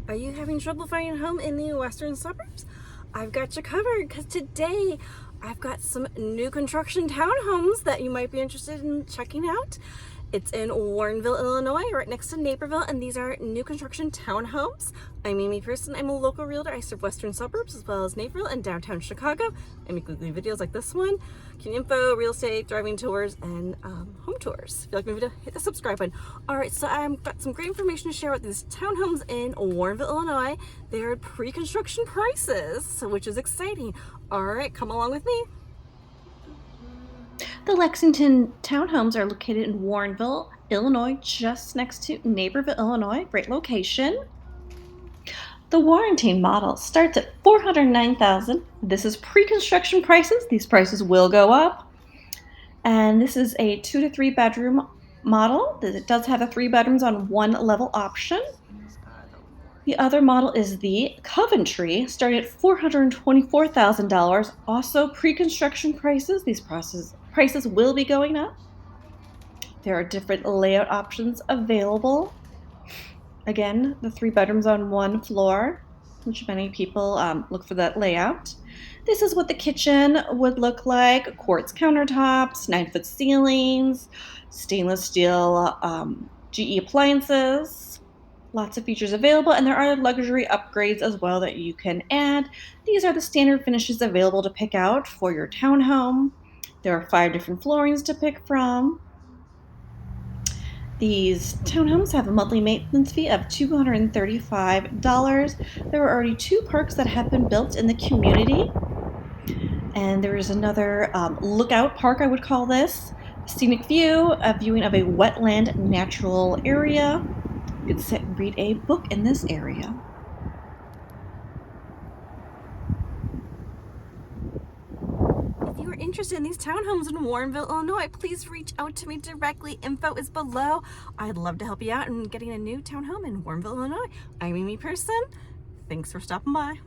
Are you having trouble finding a home in the western suburbs? I've got you covered because today I've got some new construction townhomes that you might be interested in checking out. It's in Warrenville, Illinois, right next to Naperville, and these are new construction townhomes. I'm Amy Pearson. I'm a local realtor. I serve western suburbs as well as Naperville and downtown Chicago. I make weekly videos like this one, community info, real estate, driving tours, and home tours. If you like my video, hit the subscribe button. All right, so I've got some great information to share about these townhomes in Warrenville, Illinois. They're at pre-construction prices, which is exciting. All right, come along with me. The Lexington Townhomes are located in Warrenville, Illinois, just next to Naperville, Illinois. Great location. The warranty model starts at $409,000. This is pre-construction prices. These prices will go up. And this is a 2 to 3 bedroom model. It does have the 3 bedrooms on one level option. The other model is the Coventry, starting at $424,000. Also pre-construction prices. These prices will be going up. There are different layout options available. Again, the 3 bedrooms on one floor, which many people look for that layout. This is what the kitchen would look like. Quartz countertops, 9-foot ceilings, stainless steel GE appliances. Lots of features available, and there are luxury upgrades as well that you can add. These are the standard finishes available to pick out for your townhome. There are 5 different floorings to pick from. These townhomes have a monthly maintenance fee of $235. There are already 2 parks that have been built in the community. And there is another lookout park, I would call this. Scenic view, a viewing of a wetland natural area. You could sit and read a book in this area. If you are interested in these townhomes in Warrenville, Illinois, please reach out to me directly. Info is below. I'd love to help you out in getting a new townhome in Warrenville, Illinois. I'm Amy Pearson. Thanks for stopping by.